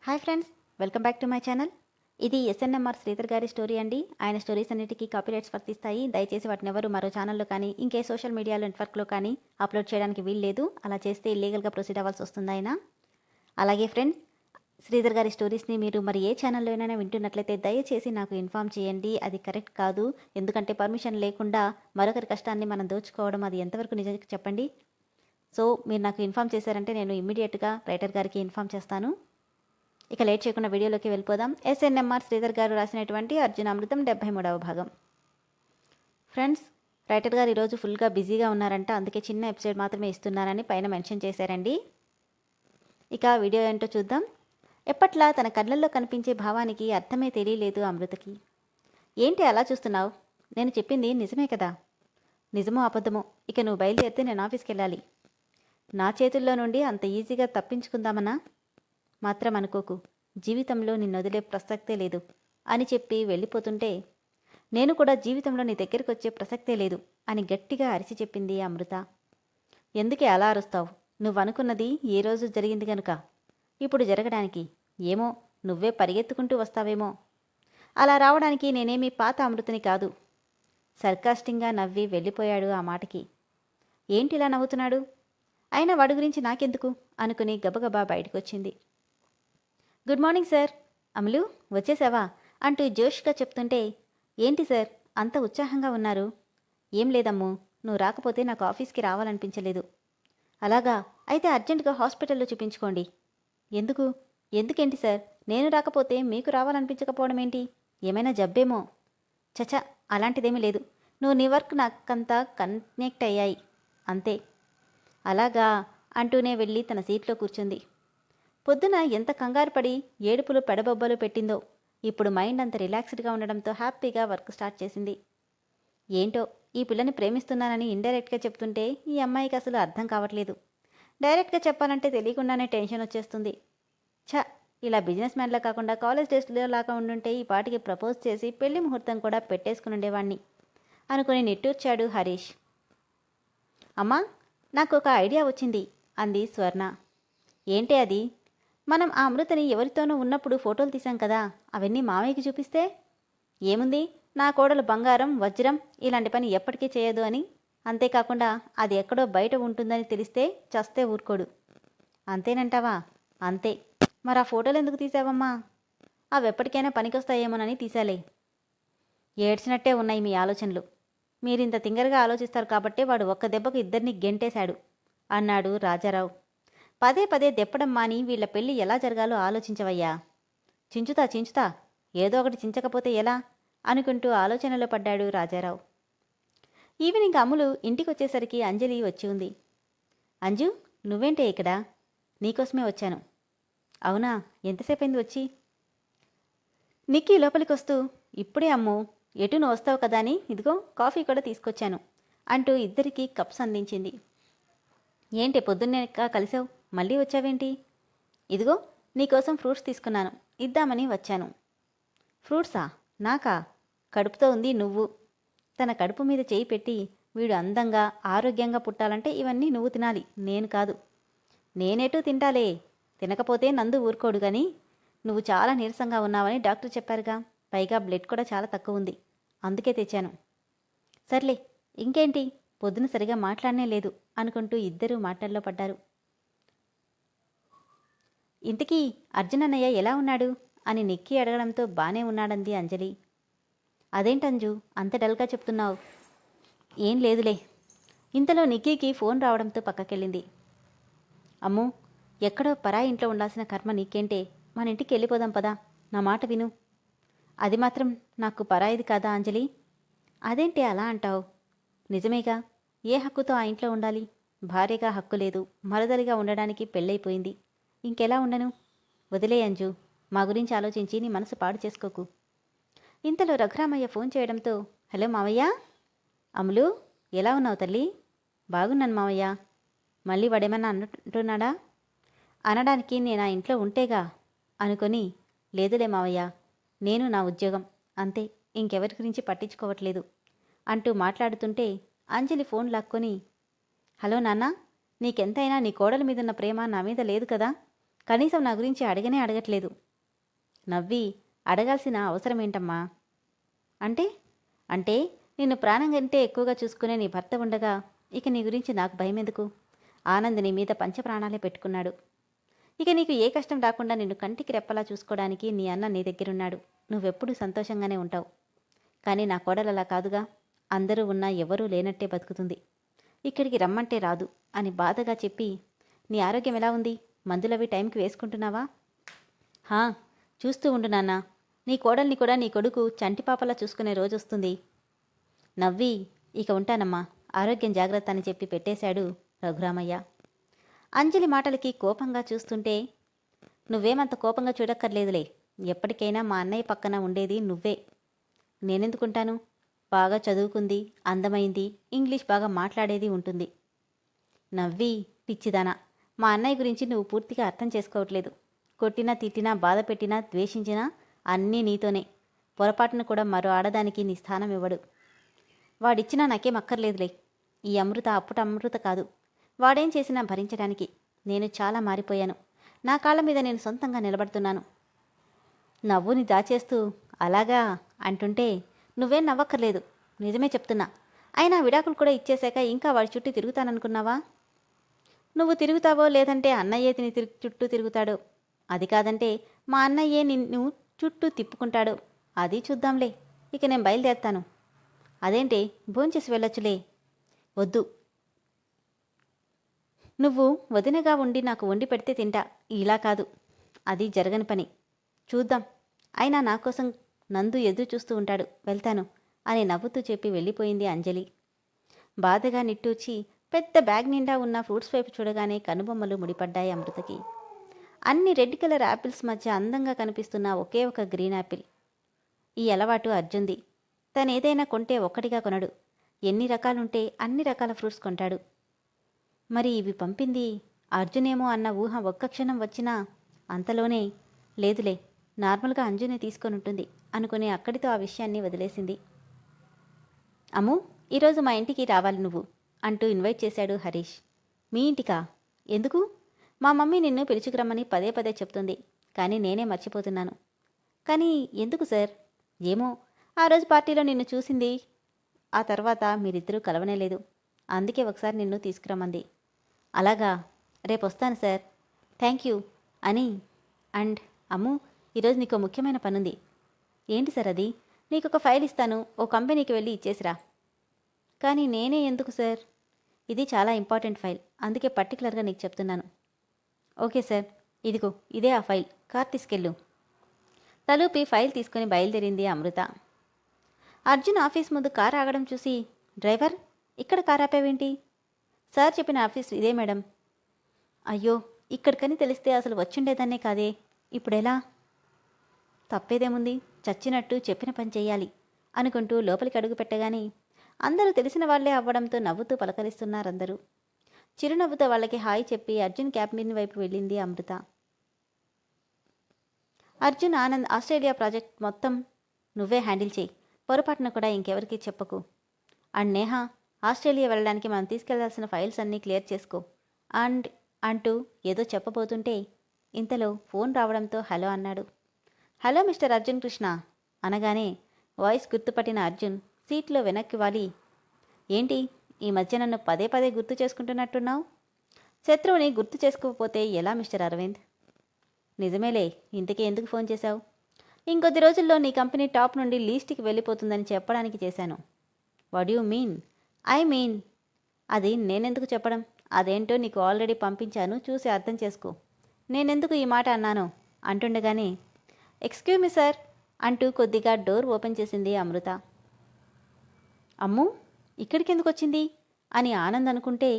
Hi friends, welcome back to my channel. ఇది SNMR Sridhar గారి story అండి. ఆయన స్టోరీస్ అన్నిటికీ కాపీరైట్స్ వర్తిస్తాయి. దయచేసి వాటిని ఎవరు మరో ఛానల్లో కానీ ఇంకే సోషల్ మీడియా నెట్వర్క్లో కానీ అప్లోడ్ చేయడానికి వీల్లేదు. అలా చేస్తే ఇల్లీగల్గా ప్రొసీడ్ అవ్వాల్సి వస్తుంది ఆయన. అలాగే ఫ్రెండ్స్, శ్రీధర్ గారి స్టోరీస్ని మీరు మరి ఏ ఛానల్లో అయినా వింటున్నట్లయితే దయచేసి నాకు ఇన్ఫామ్ చేయండి. అది కరెక్ట్ కాదు. ఎందుకంటే పర్మిషన్ లేకుండా మరొకరి కష్టాన్ని మనం దోచుకోవడం అది ఎంతవరకు నిజం చెప్పండి. సో మీరు నాకు ఇన్ఫామ్ చేశారంటే నేను ఇమ్మీడియట్గా రైటర్ గారికి ఇన్ఫామ్ చేస్తాను. ఇక లేట్ చేయకుండా వీడియోలోకి వెళ్ళిపోదాం. ఎస్ఎన్ఎంఆర్ శ్రీధర్ గారు రాసినటువంటి అర్జునామృతం 73వ భాగం. ఫ్రెండ్స్, రైటర్ గారు ఈరోజు ఫుల్గా బిజీగా ఉన్నారంట, అందుకే చిన్న ఎపిసోడ్ మాత్రమే ఇస్తున్నానని పైన మెన్షన్ చేశారండి. ఇక వీడియో ఏంటో చూద్దాం. ఎప్పట్లా తన కళ్ళల్లో కనిపించే భావానికి అర్థమే తెలియలేదు అమృతకి. ఏంటి అలా చూస్తున్నావు? నేను చెప్పింది నిజమే కదా? నిజమో అబద్ధమో ఇక నువ్వు బయలుదేరితే నేను ఆఫీస్కి వెళ్ళాలి. నా చేతుల్లో నుండి అంత ఈజీగా తప్పించుకుందామనా? మాత్రం అనుకోకు, జీవితంలో నిన్ను వదిలే ప్రసక్తే లేదు అని చెప్పి వెళ్ళిపోతుంటే, నేను కూడా జీవితంలో నీ దగ్గరికి వచ్చే ప్రసక్తే లేదు అని గట్టిగా అరిచి చెప్పింది అమృత. ఎందుకే అలా అరుస్తావు? నువ్వు అనుకున్నది ఏ రోజు జరిగింది గనుక ఇప్పుడు జరగడానికి. ఏమో, నువ్వే పరిగెత్తుకుంటూ వస్తావేమో. అలా రావడానికి నేనేమీ పాత అమృతని కాదు. సర్కాస్టింగ్గా నవ్వి వెళ్ళిపోయాడు ఆ మాటకి. ఏంటిలా నవ్వుతున్నాడు? అయినా వాడి గురించి నాకెందుకు అనుకుని గబగబా బయటకొచ్చింది. Good morning sir. అమలు, వచ్చేసావా అంటూ జోష్గా చెప్తుంటే, ఏంటి సార్ అంత ఉత్సాహంగా ఉన్నారు? ఏం లేదమ్మూ, నువ్వు రాకపోతే నాకు ఆఫీస్కి రావాలనిపించలేదు. అలాగా, అయితే అర్జెంటుగా హాస్పిటల్లో చూపించుకోండి. ఎందుకు? ఎందుకేంటి సార్, నేను రాకపోతే మీకు రావాలనిపించకపోవడం ఏంటి? ఏమైనా జబ్బేమో? చచా, అలాంటిదేమీ లేదు. నువ్వు నీ వర్క్ నాకంతా కనెక్ట్ అయ్యాయి అంతే. అలాగా అంటూనే వెళ్ళి తన సీట్లో కూర్చుంది. పొద్దున ఎంత కంగారు పడి ఏడుపులు పెడబొబ్బలు పెట్టిందో ఇప్పుడు మైండ్ అంత రిలాక్స్డ్గా ఉండడంతో హ్యాపీగా వర్క్ స్టార్ట్ చేసింది. ఏంటో, ఈ పిల్లని ప్రేమిస్తున్నానని ఇండైరెక్ట్గా చెప్తుంటే ఈ అమ్మాయికి అసలు అర్థం కావట్లేదు. డైరెక్ట్గా చెప్పాలంటే తెలియకుండానే టెన్షన్ వచ్చేస్తుంది. ఇలా బిజినెస్ మ్యాన్లా కాకుండా కాలేజ్ డేస్లో లాగా ఉండుంటే ఈ పాటికి ప్రపోజ్ చేసి పెళ్లి ముహూర్తం కూడా పెట్టేసుకుని ఉండేవాణ్ణి అనుకుని నిట్టూర్చాడు హరీష్. అమ్మా, నాకు ఒక ఐడియా వచ్చింది అంది స్వర్ణ. ఏంటే అది? మనం ఆ అమృతని ఎవరితోనూ ఉన్నప్పుడు ఫోటోలు తీసాం కదా, అవన్నీ మామయ్యకి చూపిస్తే ఏముంది, నా కోడలు బంగారం వజ్రం ఇలాంటి పని ఎప్పటికీ చేయదు అని. అంతేకాకుండా అది ఎక్కడో బయట ఉంటుందని తెలిస్తే చస్తే ఊరుకోడు. అంతేనంటావా? అంతే. మరి ఆ ఫోటోలు ఎందుకు తీసావమ్మా? అవి ఎప్పటికైనా పనికొస్తాయేమోనని తీసాలే. ఏడ్చినట్టే ఉన్నాయి మీ ఆలోచనలు. మీరింత తింగరగా ఆలోచిస్తారు కాబట్టే వాడు ఒక్క దెబ్బకు ఇద్దరిని గెంటేశాడు అన్నాడు రాజారావు. పదే పదే దెప్పడం మాని వీళ్ల పెళ్లి ఎలా జరగాలో ఆలోచించవయ్యా. చించుతా ఏదో ఒకటి చించకపోతే ఎలా అనుకుంటూ ఆలోచనలో పడ్డాడు రాజారావు. ఈవినింగ్ అమ్ములు ఇంటికొచ్చేసరికి అంజలి వచ్చి ఉంది. అంజు, నువ్వేంటే ఇక్కడ? నీకోసమే వచ్చాను. అవునా, ఎంతసేపైంది వచ్చి? నిక్కీ లోపలికొస్తూ, ఇప్పుడే అమ్ము, ఎటు నువ్వు వస్తావు కదా అని ఇదిగో కాఫీ కూడా తీసుకొచ్చాను అంటూ ఇద్దరికీ కప్స్ అందించింది. ఏంటి పొద్దున్నే కలిసావు, మళ్ళీ వచ్చావేంటి? ఇదిగో నీకోసం ఫ్రూట్స్ తీసుకున్నాను, ఇద్దామని వచ్చాను. ఫ్రూట్సా? నాకా? కడుపుతో ఉంది నువ్వు. తన కడుపు మీద చేయి పెట్టి, వీడు అందంగా ఆరోగ్యంగా పుట్టాలంటే ఇవన్నీ నువ్వు తినాలి, నేను కాదు. నేనేటూ తింటాలే, తినకపోతే నందు ఊరుకోడు గాని. నువ్వు చాలా నీరసంగా ఉన్నావని డాక్టర్ చెప్పారుగా, పైగా బ్లడ్ కూడా చాలా తక్కువ ఉంది, అందుకే తెచ్చాను. సర్లే, ఇంకేంటి, పొద్దున సరిగా మాట్లాడనే లేదు అనుకుంటూ ఇద్దరూ మాటల్లో పడ్డారు. ఇంతకీ అర్జున్ అన్నయ్య ఎలా ఉన్నాడు అని నిక్కీ అడగడంతో బానే ఉన్నాడంది అంజలి. అదేంటంజు అంత డల్గా చెప్తున్నావు? ఏం లేదులే. ఇంతలో నిక్కీకి ఫోన్ రావడంతో పక్కకెళ్ళింది. అమ్మో, ఎక్కడో పరాయి ఇంట్లో ఉండాల్సిన కర్మ నీకేంటే, మన ఇంటికి వెళ్ళిపోదాం పదా, నా మాట విను. అది మాత్రం నాకు పరాయిది కాదా అంజలి? అదేంటి అలా అంటావు? నిజమేగా, ఏ హక్కుతో ఆ ఇంట్లో ఉండాలి? భార్యగా హక్కు లేదు, మరదలిగా ఉండడానికి పెళ్ళైపోయింది, ఇంకెలా ఉండను? వదిలే అంజు, మా గురించి ఆలోచించి నీ మనసు పాడు చేసుకోకు. ఇంతలో రఘురామయ్య ఫోన్ చేయడంతో, హలో మావయ్య. అమలు, ఎలా ఉన్నావు తల్లి? బాగున్నాను మావయ్య. మళ్ళీ వాడేమన్నా అంటున్నాడా? అనడానికి నేను ఆ ఇంట్లో ఉంటేగా అనుకొని, లేదులే మావయ్య, నేను నా ఉద్యోగం అంతే, ఇంకెవరి గురించి పట్టించుకోవట్లేదు అంటూ మాట్లాడుతుంటే అంజలి ఫోన్ లాక్కొని, హలో నాన్న, నీకెంతైనా నీ కోడల మీదున్న ప్రేమ నా మీద లేదు కదా? కనీసం నా గురించి అడగనే అడగట్లేదు. నవ్వి, అడగాల్సిన అవసరమేంటమ్మా? అంటే అంటే నిన్ను ప్రాణం కంటే ఎక్కువగా చూసుకునే నీ భర్త ఉండగా ఇక నీ గురించి నాకు భయమెందుకు? ఆనంద్ నీ మీద పంచప్రాణాలే పెట్టుకున్నాడు. ఇక నీకు ఏ కష్టం రాకుండా నిన్ను కంటికి రెప్పలా చూసుకోవడానికి నీ అన్న నీ దగ్గరున్నాడు. నువ్వెప్పుడూ సంతోషంగానే ఉంటావు. కానీ నా కోడలలా కాదుగా. అందరూ ఉన్నా ఎవరూ లేనట్టే బతుకుతుంది. ఇక్కడికి రమ్మంటే రాదు అని బాధగా చెప్పి, నీ ఆరోగ్యం ఎలా ఉంది? మందులవి టైంకి వేసుకుంటున్నావా? హా, చూస్తూ ఉండు నాన్న. నీ కోడల్ని కూడా నీ కొడుకు చంటిపాపలా చూసుకునే రోజొస్తుంది. నవ్వి, ఇక ఉంటానమ్మా, ఆరోగ్యం జాగ్రత్త అని చెప్పి పెట్టేశాడు రఘురామయ్య. అంజలి మాటలకి కోపంగా చూస్తుంటే, నువ్వేమంత కోపంగా చూడక్కర్లేదులే. ఎప్పటికైనా మా అన్నయ్య పక్కన ఉండేది నువ్వే. నేనెందుకుంటాను? బాగా చదువుకుంది, అందమైంది, ఇంగ్లీష్ బాగా మాట్లాడేది ఉంటుంది. నవ్వి, పిచ్చిదానా, మా అన్నయ్య గురించి నువ్వు పూర్తిగా అర్థం చేసుకోవట్లేదు. కొట్టినా, తిట్టినా, బాధ పెట్టినా, ద్వేషించినా అన్నీ నీతోనే. పొరపాటును కూడా మరో ఆడదానికి నీ స్థానం ఇవ్వడు. వాడిచ్చినా నాకేం అక్కర్లేదులే. ఈ అమృత అప్పుట అమృత కాదు. వాడేం చేసినా భరించడానికి నేను చాలా మారిపోయాను. నా కాళ్ళ మీద నేను సొంతంగా నిలబడుతున్నాను. నవ్వుని దాచేస్తూ అలాగా అంటుంటే, నువ్వేం నవ్వక్కర్లేదు, నిజమే చెప్తున్నా. అయినా విడాకులు కూడా ఇచ్చేశాక ఇంకా వాడి చుట్టూ తిరుగుతాననుకున్నావా? నువ్వు తిరుగుతావో లేదంటే అన్నయ్యే చుట్టూ తిరుగుతాడో. అది కాదంటే మా అన్నయ్యే నిన్ను చుట్టూ తిప్పుకుంటాడో. అది చూద్దాంలే. ఇక నేను బయలుదేరుతాను. అదేంటి, భోంచేసి వెళ్ళొచ్చులే. వద్దు. నువ్వు వదినగా ఉండి నాకు వండి పెడితే తింటా. ఇలా కాదు, అది జరగని పని. చూద్దాం. అయినా నా కోసం నందు ఎదురు చూస్తూ ఉంటాడు. వెళ్తాను అని నవ్వుతూ చెప్పి వెళ్ళిపోయింది అంజలి. బాధగా నిట్టూర్చి పెద్ద బ్యాగ్ నిండా ఉన్న ఫ్రూట్స్ వైపు చూడగానే కనుబొమ్మలు ముడిపడ్డాయి అమృతకి. అన్ని రెడ్ కలర్ యాపిల్స్ మధ్య అందంగా కనిపిస్తున్న ఒకే ఒక గ్రీన్ యాపిల్. ఈ అలవాటు అర్జున్ది. తనేదైనా కొంటే ఒక్కటిగా కొనడు. ఎన్ని రకాలుంటే అన్ని రకాల ఫ్రూట్స్ కొంటాడు. మరి ఇవి పంపింది అర్జునేమో అన్న ఊహ ఒక్క క్షణం వచ్చినా అంతలోనే లేదులే, నార్మల్గా అంజునే తీసుకొనుంటుంది అనుకుని అక్కడితో ఆ విషయాన్ని వదిలేసింది. అమ్ము, ఈరోజు మా ఇంటికి రావాలి నువ్వు అంటూ ఇన్వైట్ చేశాడు హరీష్. మీ ఇంటికా? ఎందుకు? మా మమ్మీ నిన్ను పిలుచుకురమ్మని పదే పదే చెప్తుంది, కానీ నేనే మర్చిపోతున్నాను. కానీ ఎందుకు సార్? ఏమో, ఆ రోజు పార్టీలో నిన్ను చూసింది, ఆ తర్వాత మీరిద్దరూ కలవనేలేదు. అందుకే ఒకసారి నిన్ను తీసుకురమ్మంది. అలాగా, రేపు వస్తాను సార్. థ్యాంక్ యూ అని. అండ్ అమ్ము, ఈరోజు నీకు ముఖ్యమైన పనుంది. ఏంటి సార్ అది? నీకొక ఫైల్ ఇస్తాను, ఓ కంపెనీకి వెళ్ళి ఇచ్చేసిరా. కానీ నేనే ఎందుకు సార్? ఇది చాలా ఇంపార్టెంట్ ఫైల్, అందుకే పర్టికులర్గా నీకు చెప్తున్నాను. ఓకే సార్, ఇదిగో ఇదే ఆ ఫైల్, కార్ తీసుకెళ్ళు. తలూపి ఫైల్ తీసుకుని బయలుదేరింది అమృత. అర్జున్ ఆఫీస్ ముందు కార్ ఆగడం చూసి, డ్రైవర్, ఇక్కడ కార్ ఆపావేంటి? సార్ చెప్పిన ఆఫీస్ ఇదే మేడం. అయ్యో, ఇక్కడికని తెలిస్తే అసలు వచ్చుండేదాన్నే కాదే. ఇప్పుడెలా? తప్పేదేముంది, చచ్చినట్టు చెప్పిన పని చెయ్యాలి అనుకుంటూ లోపలికి అడుగు పెట్టగానే అందరూ తెలిసిన వాళ్లే అవ్వడంతో నవ్వుతూ పలకరిస్తున్నారందరూ. చిరునవ్వుతో వాళ్ళకి హాయ్ చెప్పి అర్జున్ క్యాబిన్ వైపు వెళ్ళింది అమృత. అర్జున్, ఆనంద్, ఆస్ట్రేలియా ప్రాజెక్ట్ మొత్తం నువ్వే హ్యాండిల్ చేయి. పొరపాటున కూడా ఇంకెవరికీ చెప్పకు. అండ్ నేహ, ఆస్ట్రేలియా వెళ్ళడానికి మనం తీసుకెళ్లాల్సిన ఫైల్స్ అన్నీ క్లియర్ చేసుకో అండ్ అంటూ ఏదో చెప్పబోతుంటే ఇంతలో ఫోన్ రావడంతో హలో అన్నాడు. హలో మిస్టర్ అర్జున్ కృష్ణ అనగానే వాయిస్ గుర్తుపట్టిన అర్జున్ సీట్లో వెనక్కి వాలి, ఏంటి ఈ మధ్య నన్ను పదే పదే గుర్తు చేసుకుంటున్నట్టున్నావు? శత్రువుని గుర్తు చేసుకోకపోతే ఎలా మిస్టర్ అరవింద్? నిజమేలే, ఇంతకీ ఎందుకు ఫోన్ చేశావు? ఇంకొద్ది రోజుల్లో నీ కంపెనీ టాప్ నుండి లీస్ట్కి వెళ్ళిపోతుందని చెప్పడానికి చేశాను. What you mean? I mean, అది నేనెందుకు చెప్పడం? అదేంటో నీకు ఆల్రెడీ పంపించాను, చూసి అర్థం చేసుకో. నేనెందుకు ఈ మాట అన్నానో అంటుండగానే ఎక్స్క్యూజ్ మీ సార్ అంటూ కొద్దిగా డోర్ ఓపెన్ చేసింది అమృత. అమ్ము, ఇక్కడికి ఎందుకు వచ్చింది అని ఆనంద్ అనుకుంటే,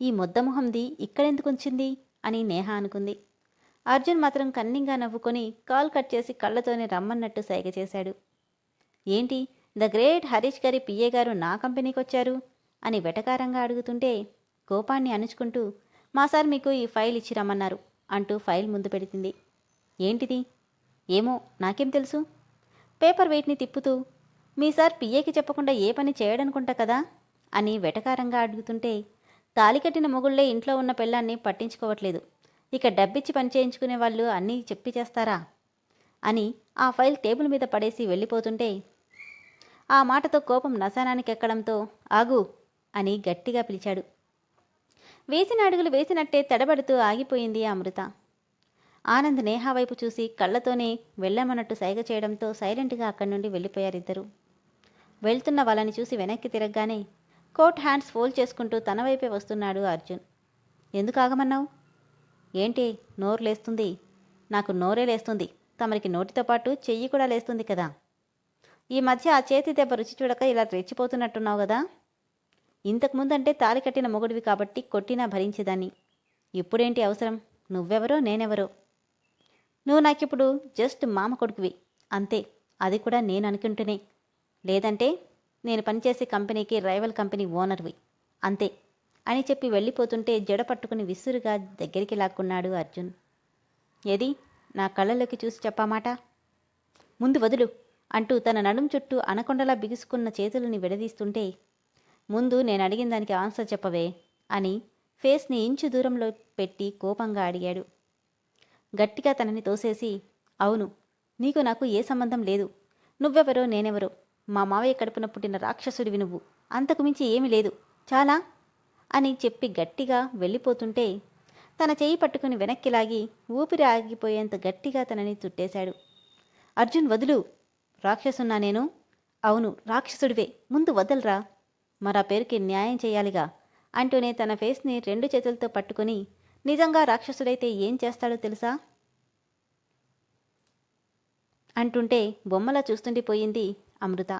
ఈ మొద్దమొహంది ఇక్కడెందుకు వచ్చింది అని నేహ అనుకుంది. అర్జున్ మాత్రం కన్నింగా నవ్వుకొని కాల్ కట్ చేసి కళ్ళతోనే రమ్మన్నట్టు సైగ చేశాడు. ఏంటి, ద గ్రేట్ హరీష్ గారి పిఏ గారు నా కంపెనీకి వచ్చారు అని వెటకారంగా అడుగుతుంటే కోపాన్ని అణుచుకుంటూ, మా సార్ మీకు ఈ ఫైల్ ఇచ్చి రమ్మన్నారు అంటూ ఫైల్ ముందు పెడుతుంది. ఏంటిది? ఏమో, నాకేం తెలుసు. పేపర్ వెయిట్ని తిప్పుతూ, మీ సార్ పిఏకి చెప్పకుండా ఏ పని చేయడనుకుంటా కదా అని వెటకారంగా అడుగుతుంటే, తాలికట్టిన మొగుళ్లే ఇంట్లో ఉన్న పెళ్ళాన్ని పట్టించుకోవట్లేదు, ఇక డబ్బిచ్చి పని చేయించుకునే వాళ్ళు అన్నీ చెప్పి చేస్తారా అని ఆ ఫైల్ టేబుల్ మీద పడేసి వెళ్ళిపోతుంటే ఆ మాటతో కోపం నశానానికి ఎక్కడంతో ఆగు అని గట్టిగా పిలిచాడు. వేసిన అడుగులు వేసినట్టే తడబడుతూ ఆగిపోయింది అమృత. ఆనంద్ నేహా వైపు చూసి కళ్ళతోనే వెళ్ళమన్నట్టు సైగ చేయడంతో సైలెంట్గా అక్కడి నుండి వెళ్ళిపోయారిద్దరు. వెళ్తున్న వాళ్ళని చూసి వెనక్కి తిరగగానే కోట్ హ్యాండ్స్ ఫోల్డ్ చేసుకుంటూ తన వైపే వస్తున్నాడు అర్జున్. ఎందుకు ఆగమన్నావు? ఏంటి నోరు లేస్తుంది? నాకు నోరే లేస్తుంది, తమరికి నోటితో పాటు చెయ్యి కూడా లేస్తుంది కదా. ఈ మధ్య ఆ చేతి దెబ్బ రుచి చూడక ఇలా రెచ్చిపోతున్నట్టున్నావు కదా. ఇంతకుముందంటే తాలి కట్టిన మొగుడివి కాబట్టి కొట్టినా భరించేదాన్ని. ఇప్పుడేంటి అవసరం? నువ్వెవరో నేనెవరో. నువ్వు నాకిప్పుడు జస్ట్ మామ కొడుకువి అంతే, అది కూడా నేను అనుకుంటూనే. లేదంటే నేను పనిచేసే కంపెనీకి రైవల్ కంపెనీ ఓనర్వి అంతే అని చెప్పి వెళ్ళిపోతుంటే జడ పట్టుకుని విసురుగా దగ్గరికి లాక్కున్నాడు అర్జున్. ఏది నా కళ్ళలోకి చూసి చెప్పామాట? ముందు వదులు అంటూ తన నడుం చుట్టూ అనకొండలా బిగుసుకున్న చేతులని విడదీస్తుంటే, ముందు నేను అడిగిన దానికి ఆన్సర్ చెప్పవే అని ఫేస్ని ఇంచు దూరంలో పెట్టి కోపంగా అడిగాడు. గట్టిగా తనని తోసేసి, అవును, నీకు నాకు ఏ సంబంధం లేదు. నువ్వెవరో నేనెవరో, మా మావయ్య కడుపున పుట్టిన రాక్షసుడివి నువ్వు, అంతకుమించి ఏమీ లేదు, చాలా అని చెప్పి గట్టిగా వెళ్ళిపోతుంటే తన చెయ్యి పట్టుకుని వెనక్కి లాగి ఊపిరి ఆగిపోయేంత గట్టిగా తనని చుట్టేశాడు. అర్జున్ వదులు. రాక్షసున్నా నేను? అవును రాక్షసుడివే, ముందు వదలరా, మరా పేరుకి న్యాయం చేయాలిగా అంటూనే తన ఫేస్ని 2 చేతులతో పట్టుకుని, నిజంగా రాక్షసుడైతే ఏం చేస్తాడో తెలుసా అంటుంటే బొమ్మలా చూస్తుండిపోయింది అమృత.